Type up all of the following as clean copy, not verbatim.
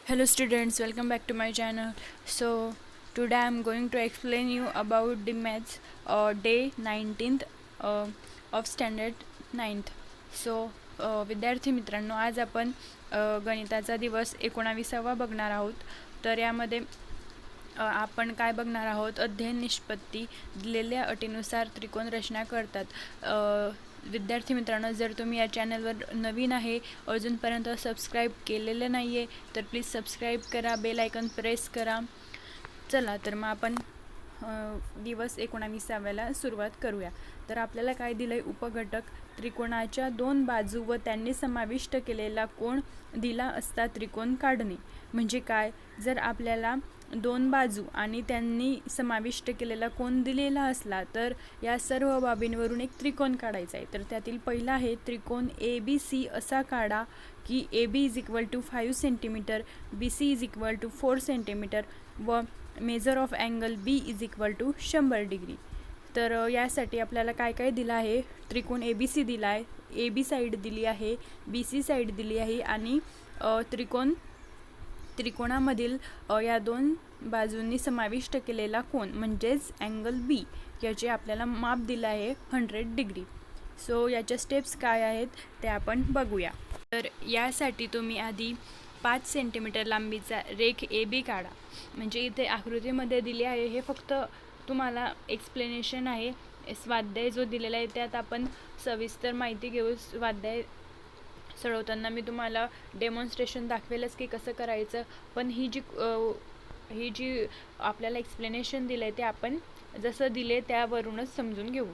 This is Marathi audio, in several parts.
Hello students, welcome back to my channel. So today I am going to explain you about the maths day 19th of standard 9th. So विद्यार्थी मित्रांनो, आज आपण गणिताचा दिवस 19वा बघणार आहोत. तर यामध्ये आपण काय बघणार आहोत, अध्ययन निष्पत्ती दिलेल्या अटीनुसार त्रिकोण रचना करतात. विद्यार्थी मित्रांनो, जर तुम्ही या चॅनलवर नवीन आहे, अजूनपर्यंत सबस्क्राईब केलेलं नाही आहे, तर प्लीज सबस्क्राईब करा, बेल आयकॉन प्रेस करा. चला तर मग आपण दिवस 19व्याला सुरुवात करूया. तर आपल्याला काय दिलं आहे, उपघटक त्रिकोणाच्या दोन बाजू व त्यांनी समाविष्ट केलेला कोन दिला असता त्रिकोण काढणे. म्हणजे काय, जर आपल्याला दोन बाजू आणि त्यांनी समाविष्ट केलेला कोन दिलेला असला तर या सर्व बाबींवरून एक त्रिकोण काढायचा आहे. तर त्यातील पहिला आहे त्रिकोण ABC असा काढा की AB is equal to 5 centimetre, BC is equal to 4 centimetre व measure of angle B is equal to 100 degree. तर यासाठी आपल्याला काय काय दिलं आहे, त्रिकोण ABC दिला आहे, AB साईड दिली आहे, BC साईड दिली आहे आणि त्रिकोणामधील या दोन बाजूंनी समाविष्ट केलेला कोन म्हणजेच अँगल B याचे आपल्याला माप दिलं आहे 100 डिग्री. सो याच्या स्टेप्स काय आहेत ते आपण बघूया. तर यासाठी तुम्ही आधी 5 सेंटीमीटर लांबीचा रेख AB काढा. म्हणजे इथे आकृतीमध्ये दिली आहे, हे फक्त तुम्हाला एक्सप्लेनेशन आहे. स्वाध्याय जो दिलेला आहे त्यात आपण सविस्तर माहिती घेऊ. स्वाध्याय सोडवताना मी तुम्हाला डेमॉन्स्ट्रेशन दाखवेलच की कसं करायचं, पण ही जी आपल्याला एक्सप्लेनेशन दिलं आहे ते आपण जसं दिले त्यावरूनच समजून घेऊ.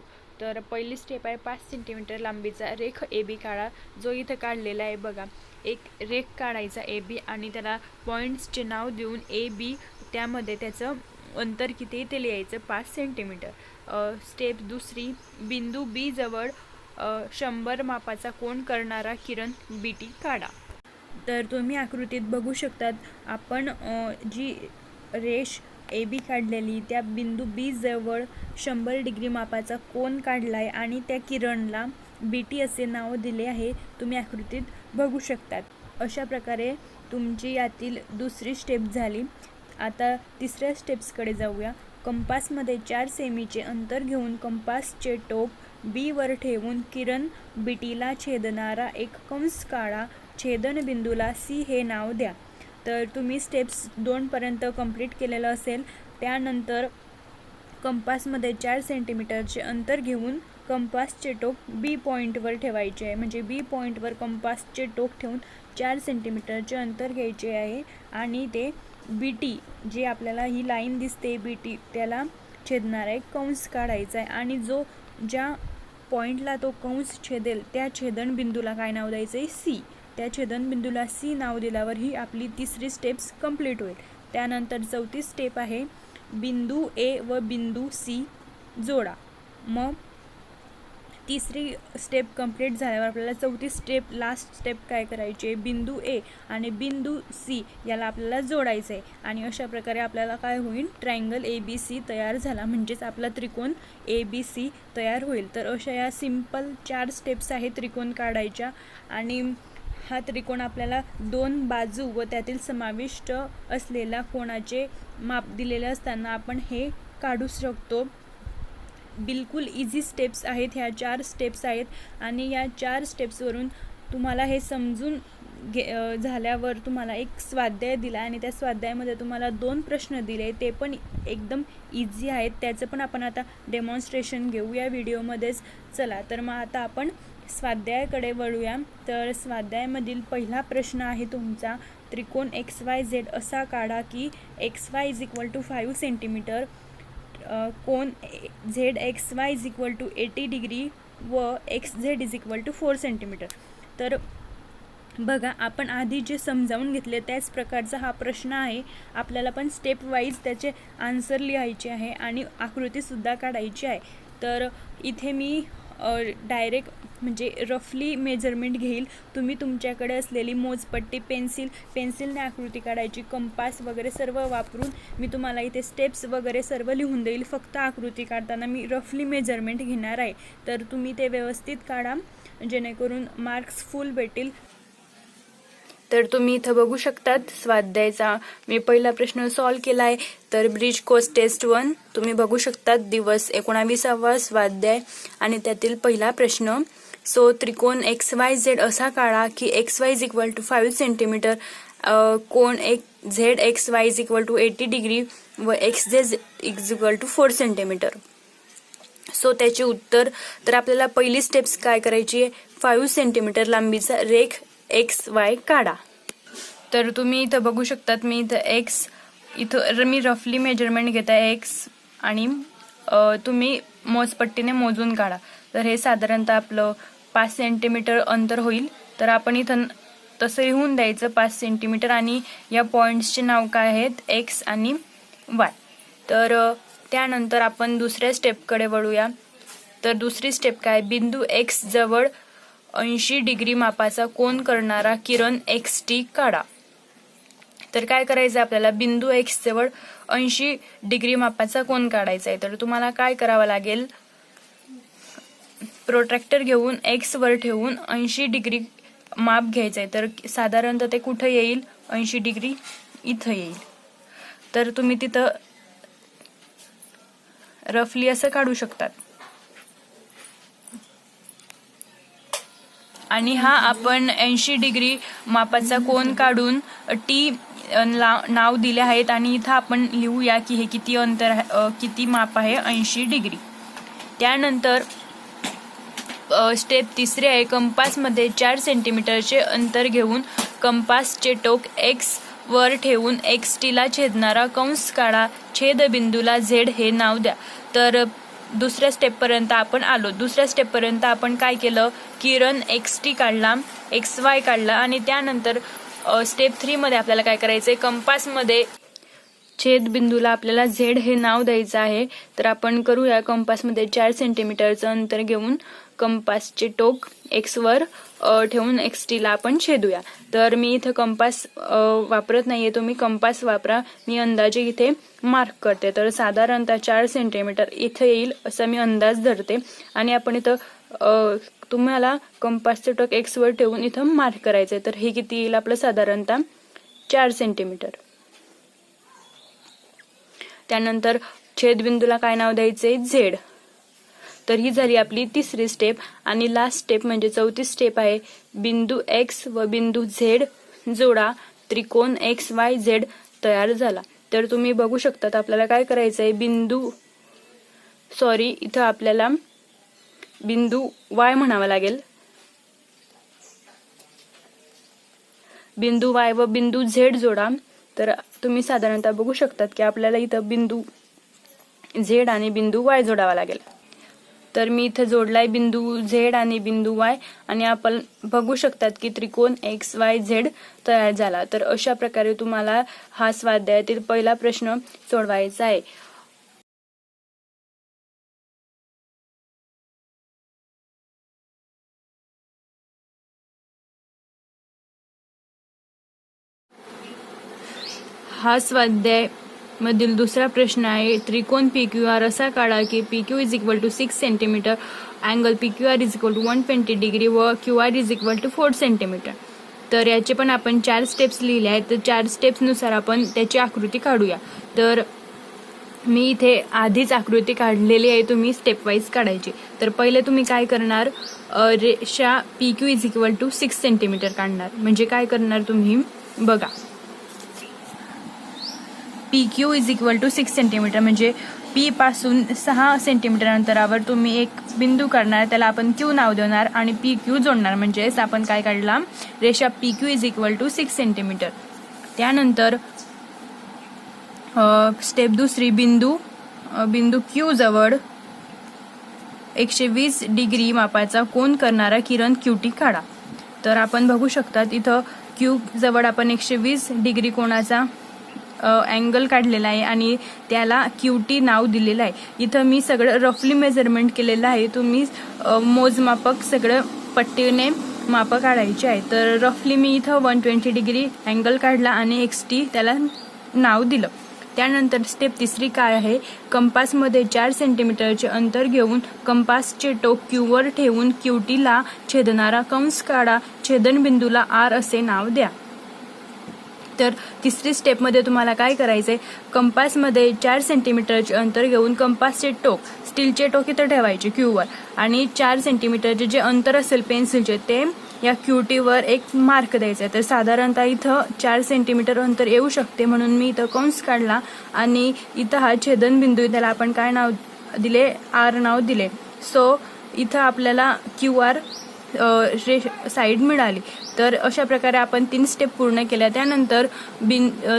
तर पहिली स्टेप आहे 5 सेंटीमीटर लांबीचा रेख AB काढा. जो इथं काढलेला आहे बघा, एक रेख काढायचा AB आणि त्याला पॉईंट्सचे नाव देऊन AB, त्यामध्ये त्याचं अंतर किती ते लिहायचं 5 सेंटीमीटर. स्टेप दुसरी, बिंदू B जवळ 100 मापाचा कोन करणारा किरण BT काढा. तर तुम्ही आकृतीत बघू शकतात, आपण जी रेष AB काढलेली त्या बिंदू B जवळ 100 डिग्री मापाचा कोन काढला आहे आणि त्या किरणला BT असे नाव दिले आहे. तुम्ही आकृतीत बघू शकतात. अशा प्रकारे तुमची यातील दुसरी स्टेप झाली. आता तिसऱ्या स्टेप्सकडे जाऊया. कंपासमध्ये 4 सेमीचे अंतर घेऊन कंपासचे टोक B वर ठेवून किरण BTला छेदणारा एक कंस काढा. छेदनबिंदूला C हे नाव द्या. तर तुम्ही स्टेप्स 2 पर्यंत कंप्लीट केलेलं असेल. त्यानंतर कंपासमध्ये 4 सेंटीमीटरचे अंतर घेऊन कंपासचे टोक B पॉईंटवर ठेवायचे आहे. म्हणजे B पॉईंटवर कंपासचे टोक ठेवून 4 सेंटीमीटरचे अंतर घ्यायचे आहे आणि ते BT, जे आपल्याला ही लाईन दिसते BT, त्याला छेदणारा एक कंस काढायचा आहे आणि ज्या पॉईंटला तो कंस छेदेल त्या छेदनबिंदूला काय नाव द्यायचं आहे, C. त्या छेदनबिंदूला C नाव दिल्यावर ही आपली तिसरी स्टेप्स कंप्लीट होईल. त्यानंतर चौथी स्टेप आहे बिंदू A व बिंदू C जोडा. मग तिसरी स्टेप कंप्लीट झाल्यावर आपल्याला चौथी स्टेप, लास्ट स्टेप काय करायची आहे, बिंदू A आणि बिंदू C याला आपल्याला जोडायचं आहे आणि अशा प्रकारे आपल्याला काय होईल, ट्रायंगल ABC तयार झाला. म्हणजेच आपला त्रिकोण ABC तयार होईल. तर अशा या सिंपल 4 स्टेप्स आहेत त्रिकोण काढायच्या आणि हा त्रिकोण आपल्याला दोन बाजू व त्यातील समाविष्ट असलेल्या कोणाचे माप दिलेले असताना आपण हे काढू शकतो. बिलकुल इझी स्टेप्स आहेत, ह्या 4 स्टेप्स आहेत आणि या 4 स्टेप्सवरून तुम्हाला हे समजून झाल्यावर तुम्हाला एक स्वाध्याय दिला आणि त्या स्वाध्यायामध्ये तुम्हाला 2 प्रश्न दिले, ते पण एकदम इझी आहेत. त्याचं पण आपण आता डेमॉन्स्ट्रेशन घेऊ या व्हिडिओमध्येच. चला तर मग आता आपण स्वाध्यायाकडे वळूया. तर स्वाध्यायामधील पहिला प्रश्न आहे तुमचा, त्रिकोण XYZ असा काढा की XY is equal to 5 centimetre, कोन ZXY is equal to 80 degree व XZ is equal to 4 centimetre. तर बघा, आपण आधी जे समजावून घेतले त्याच प्रकारचा हा प्रश्न आहे. आपल्याला पण स्टेप वाईज त्याचे आन्सर लिहायचे आहे आणि आकृतीसुद्धा काढायची आहे. तर इथे मी डायरेक्ट म्हणजे रफली मेजरमेंट घेईल. तुम्ही तुमच्याकडे असलेली मोजपट्टी, पेन्सिलने आकृती काढायची, कंपास वगैरे सर्व वापरून मी तुम्हाला इथे स्टेप्स वगैरे सर्व लिहून देईल. फक्त आकृती काढताना मी रफली मेजरमेंट घेणार आहे. तर तुम्ही ते व्यवस्थित काढा जेणेकरून मार्क्स फुल भेटेल. तर तुम्ही इथं बघू शकतात स्वाध्यायाचा मी पहिला प्रश्न सॉल्व्ह केला आहे. तर ब्रिज कोर्स टेस्ट 1 तुम्ही बघू शकतात दिवस 19वा स्वाध्याय आणि त्यातील पहिला प्रश्न. सो त्रिकोण XYZ असा काढा की XY is equal to 5 centimetre, कोण ZXY is equal to 80 degree व XZ is equal to 4 centimetre. So त्याचे उत्तर, तर आपल्याला पहिली स्टेप्स काय करायची आहे, 5 सेंटीमीटर लांबीचा रेख XY काढा. तर तुम्ही इथं बघू शकतात मी इथं मी रफली मेजरमेंट घेत आहे X आणि तुम्ही मोजपट्टीने मोजून काढा. तर हे साधारणतः आपलं 5 सेंटीमीटर अंतर होईल. तर आपण इथं तसं लिहून द्यायचं 5 सेंटीमीटर आणि या पॉइंट्सचे नाव काय आहेत X आणि Y. तर त्यानंतर आपण दुसऱ्या स्टेपकडे वळूया. तर दुसरी स्टेप काय, बिंदू X जवळ 80 डिग्री मापाचा कोन करणारा किरण XT काढा. तर काय करायचं आपल्याला, बिंदू X जवळ 80 डिग्री मापाचा कोन काढायचा आहे. तर तुम्हाला काय करावं लागेल, प्रोट्रॅक्टर घेऊन X वर ठेवून 80 डिग्री माप घ्यायचं आहे. तर साधारणतः ते कुठं येईल, 80 डिग्री इथं येईल. तर तुम्ही तिथं रफली असं काढू शकतात. आणि हा आपण 80 डिग्री मापाचा कोन काढून T नाव दिले आहेत आणि इथं आपण लिहूया की हे किती अंतर किती माप आहे, 80 डिग्री. त्यानंतर स्टेप तिसरी आहे, कंपासमध्ये 4 सेंटीमीटरचे अंतर घेऊन कंपासचे टोक X वर ठेवून XT ला छेदणारा कंस काढा. छेदबिंदूला Z हे नाव द्या. तर दुसऱ्या स्टेपपर्यंत आपण आलो. दुसऱ्या स्टेपपर्यंत आपण काय केलं, किरण XT काढला, XY काढला आणि त्यानंतर स्टेप 3 मध्ये आपल्याला काय करायचंय, कंपासमध्ये छेदबिंदूला आपल्याला Z हे नाव द्यायचं आहे. तर आपण करूया. कंपासमध्ये 4 सेंटीमीटरचं अंतर घेऊन कंपासचे टोक X वर ठेवून XT ला आपण छेदूया. तर मी इथं कंपास वापरत नाहीये, तुम्ही कंपास वापरा. मी अंदाजे इथे मार्क करते. तर साधारणतः 4 सेंटीमीटर इथं येईल असं मी अंदाज धरते आणि आपण इथं तुम्हाला कंपासचे टोक X वर ठेवून इथं मार्क करायचंय. तर हे किती येईल आपलं, साधारणतः 4 सेंटीमीटर. त्यानंतर छेदबिंदूला काय नाव द्यायचंय, Z. तर ही झाली आपली तिसरी स्टेप. आणि लास्ट स्टेप म्हणजे चौथी स्टेप आहे, बिंदू X व बिंदू Z जोडा. त्रिकोण XYZ तयार झाला. तर तुम्ही बघू शकतात आपल्याला काय करायचंय, इथं आपल्याला बिंदू Y म्हणावा लागेल. बिंदू Y व बिंदू Z जोडा. तर तुम्ही साधारणतः बघू शकतात की आपल्याला इथं बिंदू Z आणि बिंदू Y जोडावा लागेल. तर मी इथं जोडलाय बिंदू Z आणि बिंदू Y आणि आपण बघू शकतात की त्रिकोण XYZ तयार झाला. तर अशा प्रकारे तुम्हाला हा स्वाध्यायातील पहिला प्रश्न सोडवायचा आहे. हा स्वाध्याय मधील दुसरा प्रश्न आहे, त्रिकोण PQR असा काढा की PQ is equal to 6 centimetre, angle PQR is equal to 120 degree व QR is equal to 4 centimetre. तर याचे पण आपण 4 स्टेप्स लिहिले आहेत. तर 4 स्टेप्स नुसार आपण त्याची आकृती काढूया. तर मी इथे आधीच आकृती काढलेली आहे, तुम्ही स्टेप वाईज काढायची. तर पहिले तुम्ही काय करणार, रेषा PQ is equal to 6 centimetre काढणार. म्हणजे काय करणार तुम्ही बघा, PQ is equal to 6 centimetre म्हणजे P पासून 6 सेंटीमीटर अंतरावर तुम्ही एक बिंदू काढणार, त्याला आपण Q नाव देणार आणि PQ जोडणार. म्हणजेच आपण काय काढला, रेषा PQ is equal to 6 centimetre. त्यानंतर स्टेप दुसरी, बिंदू Q जवळ 120 डिग्री मापाचा कोन करणारा किरण QT काढा. तर आपण बघू शकतात इथं Q जवळ आपण 120 डिग्री कोणाचा अँगल काढलेला आहे आणि त्याला QT नाव दिलेलं आहे. इथं मी सगळं रफली मेजरमेंट केलेलं आहे, तुम्ही मोजमापक सगळं पट्टीने माप काढायचे आहे. तर रफली मी इथं 120 डिग्री अँगल काढला आणि XT त्याला नाव दिलं. त्यानंतर स्टेप तिसरी काय आहे, कंपासमध्ये 4 सेंटीमीटरचे अंतर घेऊन कंपासचे टोक Q वर ठेवून QT ला छेदणारा कंस काढा. छेदनबिंदूला R असे नाव द्या. तर तिसरी स्टेपमध्ये तुम्हाला काय करायचं आहे, कंपासमध्ये 4 सेंटीमीटरचे अंतर घेऊन कंपासचे टोक स्टीलचे टोक इथं ठेवायचे क्यूवर आणि 4 सेंटीमीटरचे जे अंतर असेल पेन्सिलचे ते या क्यूटीवर एक मार्क द्यायचा आहे. तर साधारणतः इथं 4 सेंटीमीटर अंतर येऊ शकते म्हणून मी इथं कंस काढला आणि इथं हा छेदनबिंदू त्याला आपण काय नाव दिले, आर नाव दिले. सो इथं आपल्याला QR साईड मिळाली. तर अशा प्रकारे आपण 3 स्टेप पूर्ण केल्या. त्यानंतर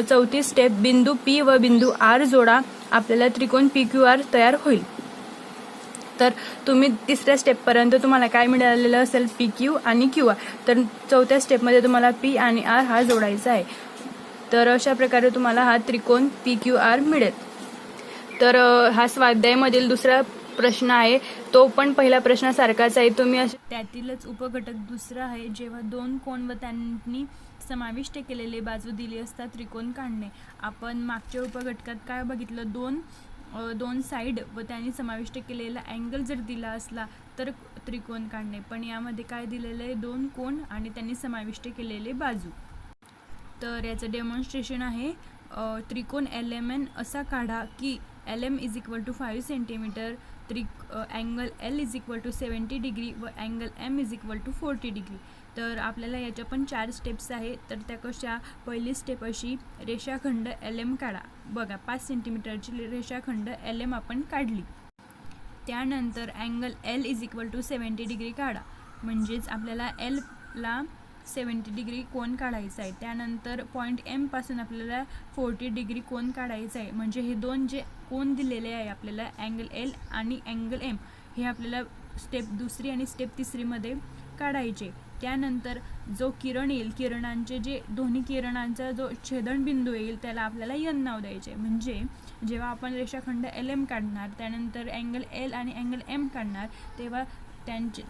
चौथी स्टेप बिंदू P व बिंदू R जोडा, आपल्याला त्रिकोण PQR तयार होईल. तर तुम्ही तिसऱ्या स्टेपपर्यंत तुम्हाला काय मिळालेलं असेल, PQ आणि QR. तर चौथ्या स्टेपमध्ये तुम्हाला P आणि R हा जोडायचा आहे. तर अशा प्रकारे तुम्हाला हा त्रिकोण PQR मिळेल. तर हा स्वाध्यायामधील दुसरा प्रश्न आहे, तो पण पहिल्या प्रश्नासारखाच आहे. तुम्ही त्यातीलच उपघटक दुसरा आहे, जेव्हा 2 कोन व त्यांनी समाविष्ट केलेले बाजू दिली असता त्रिकोण काढणे. आपण मागच्या उपघटकात काय बघितलं, दोन साईड व त्यांनी समाविष्ट केलेला अँगल जर दिला असला तर त्रिकोण काढणे. पण यामध्ये काय दिलेलं आहे, 2 कोन आणि त्यांनी समाविष्ट केलेले बाजू. तर याचं डेमॉन्स्ट्रेशन आहे, त्रिकोण LMN असा काढा की LM is equal to 5 centimetre, angle L is equal to 70 degree व angle M is equal to 40 degree. तर आपल्याला याच्या पण 4 स्टेप्स आहे. तर त्या कशा, पहिली स्टेप अशी, रेषाखंड LM काढा. बघा 5 सेंटीमीटरची रेषाखंड LM आपण काढली. त्यानंतर angle L is equal to 70 degree काढा, म्हणजेच आपल्याला L ला 70 डिग्री कोन काढायचा आहे. त्यानंतर पॉईंट M पासून आपल्याला 40 डिग्री कोन काढायचा आहे. म्हणजे हे दोन जे कोन दिलेले आहे आपल्याला, अँगल L आणि अँगल M, हे आपल्याला स्टेप दुसरी आणि स्टेप तिसरीमध्ये काढायचे. त्यानंतर जो किरण येईल, किरणांचे जे दोन्ही किरणांचा जो छेदनबिंदू येईल त्याला आपल्याला N नाव द्यायचे. म्हणजे जेव्हा आपण रेषाखंड LM काढणार, त्यानंतर अँगल L आणि अँगल M काढणार, तेव्हा त्यांचे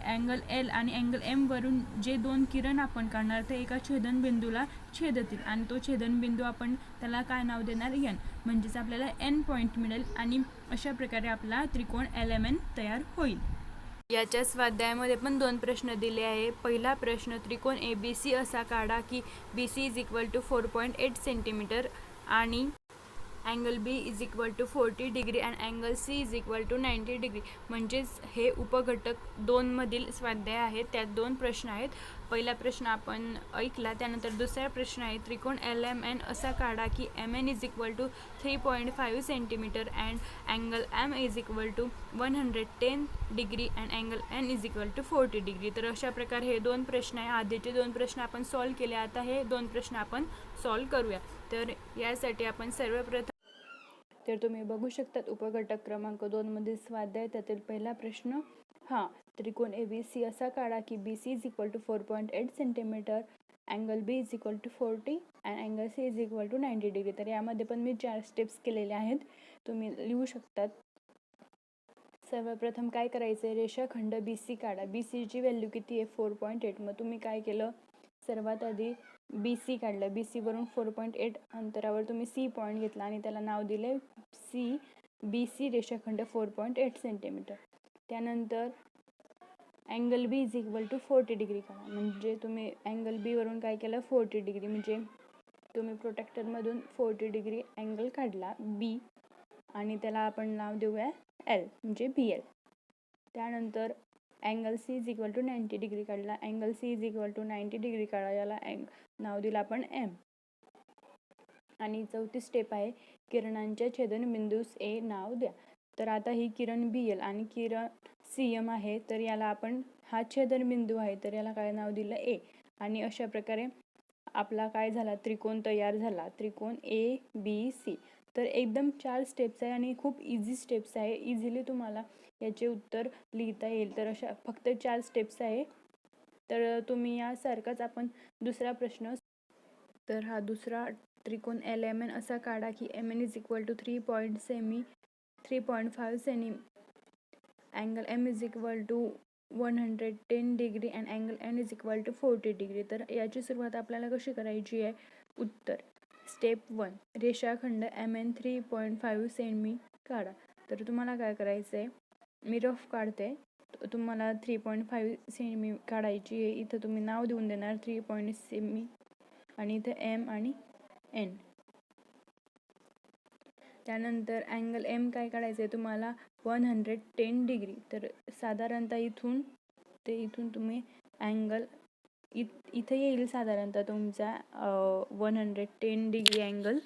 अँगल L आणि अँगल M वरून जे 2 किरण आपण काढणार ते एका छेदनबिंदूला छेदतील आणि तो छेदनबिंदू आपण त्याला काय नाव देणार, N. म्हणजेच आपल्याला N पॉईंट मिळेल आणि अशा प्रकारे आपला त्रिकोण LMN तयार होईल. याच्या स्वाध्यायामध्ये पण 2 प्रश्न दिले आहे. पहिला प्रश्न, त्रिकोण ABC असा काढा की BC is equal to 4.8 centimetre आणि angle B is equal to 40 degree and angle C is equal to 90 degree. म्हणजेच हे उपघटक 2 मधील स्वाध्याय आहेत. त्यात 2 प्रश्न आहेत. पहिला प्रश्न आपण ऐकला. त्यानंतर दुसरा प्रश्न आहे, त्रिकोण LMN असा काढा की MN is equal to 3.5 centimetre and angle M is equal to 110 degree and angle N is equal to 40 degree. तर अशा प्रकारे हे 2 प्रश्न आहे. आधीचे 2 प्रश्न आपण सॉल्व केले, आता हे 2 प्रश्न आपण सॉल्व करूया. तर यासाठी आपण सर्वप्रथम, तर तुम्ही बघू शकतात उपघटक क्रमांक 2 मधील स्वाध्याय. त्यातील पहिला प्रश्न हा, त्रिकोण ABC असा काढा की BC is equal to 4.8 centimetre, angle B is equal to 40 and angle C is equal to 90 degree. तर यामध्ये पण मी 4 स्टेप्स केलेल्या आहेत, तुम्ही लिहू शकतात. सर्वप्रथम काय करायचं आहे, रेषाखंड BC काढा. BC ची व्हॅल्यू किती आहे, 4.8. मग तुम्ही काय केलं, सर्वात आधी BC काढलं. BC वरून 4.8 अंतरावर तुम्ही C पॉईंट घेतला आणि त्याला नाव दिले C. BC रेषाखंड 4.8 सेंटीमीटर. त्यानंतर angle B is equal to 40 degree काढा. म्हणजे तुम्ही अँगल B वरून काय केलं, 40 डिग्री. म्हणजे तुम्ही प्रोटेक्टरमधून 40 डिग्री अँगल काढला B आणि त्याला आपण नाव देऊया L, म्हणजे BL. त्यानंतर angle C is equal to 90 degree काढला. Angle C is equal to 90 degree काढा, याला नाव दिलं आपण M. आणि चौथी स्टेप आहे, किरणांच्या छेदनबिंदूस A नाव द्या. तर आता ही किरण BL आणि किरण CM आहे, तर याला आपण, हा छेदनबिंदू आहे तर याला काय नाव दिलं A. आणि अशा प्रकारे आपला काय झाला, त्रिकोण तयार झाला, त्रिकोण ABC. तर एकदम 4 स्टेप्स आहे आणि खूप इझी स्टेप्स आहे. इझिली तुम्हाला याचे उत्तर लिहिता येईल. तर अशा फक्त 4 स्टेप्स आहे. तर तुम्ही यासारखाच आपण दुसरा प्रश्न, तर हा दुसरा, त्रिकोण LMN असा काढा की MN इज इक्वल टू 3.5 सेमी, angle M is equal to 110 degree and angle N is equal to 40 degree. तर याची सुरुवात आपल्याला कशी करायची आहे, उत्तर. स्टेप 1, रेषाखंड MN 3.5 सेमी काढा. तर तुम्हाला काय करायचं आहे, मी रफ काढते, तुम्हाला 3.5 सेमी काढायची आहे. इथं तुम्ही नाव देऊन देणार 3 सेमी आणि इथे एम आणि एन. त्यानंतर अँगल एम काय काढायचं आहे तुम्हाला 110 डिग्री. तर साधारणतः इथून तुम्ही अँगल इथे येईल साधारणतः तुमचा 110 डिग्री अँगल.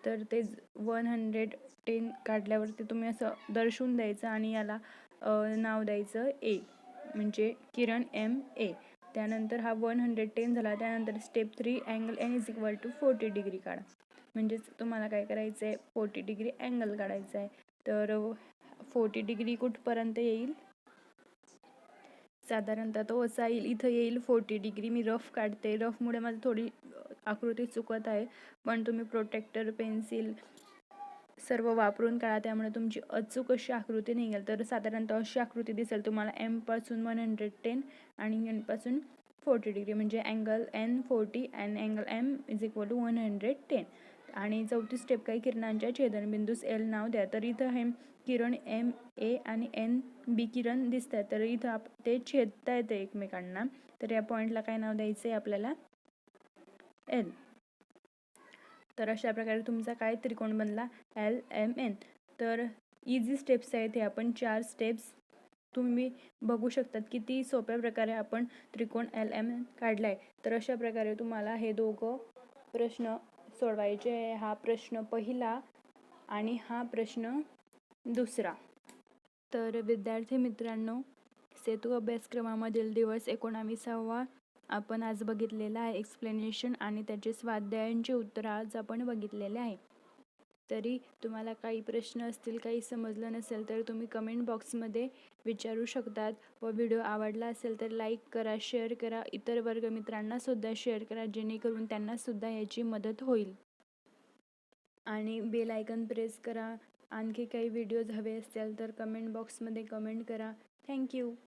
तर ते 110 काढल्यावरती तुम्ही असं दर्शवून द्यायचं आणि याला नाव द्यायचं ए, म्हणजे किरण एम ए. त्यानंतर हा 110 झाला. त्यानंतर step 3 angle N is equal to 40 degree काढा. म्हणजेच तुम्हाला काय करायचं आहे 40 डिग्री अँगल काढायचा आहे. तर 40 डिग्री कुठपर्यंत येईल साधारणतः तो असा येईल, इथं येईल 40 डिग्री. मी रफ काढते, रफमुळे माझी थोडी आकृती चुकत आहे, पण तुम्ही प्रोटेक्टर पेन्सिल सर्व वापरून काढा, त्यामुळे तुमची अचूक अशी आकृती निघेल. तर साधारणतः अशी आकृती दिसेल तुम्हाला. एम पासून 110 आणि एन पासून 40 डिग्री, म्हणजे angle N 40 and angle M is equal to 110. आणि चौथी स्टेप काही किरणांच्या छेदनबिंदूस एल नाव द्या. तर इथं हे किरण एम ए आणि एन बी किरण दिसत आहेत. तर इथं ते छेदता येते एकमेकांना. तर या पॉईंटला काय नाव द्यायचं आहे आपल्याला एल. तर अशा प्रकारे तुमचा काय त्रिकोण बनला एल एम एन. तर इझी स्टेप्स आहेत हे, आपण 4 स्टेप्स तुम्ही बघू शकतात किती सोप्या प्रकारे आपण त्रिकोण एल एम एन काढला आहे. तर अशा प्रकारे तुम्हाला हे दोघं प्रश्न सोडवायचे आहे. हा प्रश्न पहिला आणि हा प्रश्न दुसरा. तर विद्यार्थी मित्रांनो, सेतू अभ्यासक्रमामधील दिवस 19वा आपण आज बघितलेला आहे. एक्सप्लेनेशन आणि त्याचे स्वाध्यायांचे उत्तर आज आपण बघितलेले आहे. तरी तुम्हाला काही प्रश्न असतील, काही समजलं नसेल तर तुम्ही कमेंट बॉक्समध्ये विचारू शकतात. व व्हिडिओ आवडला असेल तर लाईक करा, शेअर करा, इतर वर्गमित्रांनासुद्धा शेअर करा, जेणेकरून त्यांनासुद्धा याची मदत होईल. आणि बेल आयकन प्रेस करा. आणखी काही व्हिडिओज हवे असतील तर कमेंट बॉक्समध्ये कमेंट करा. थँक्यू.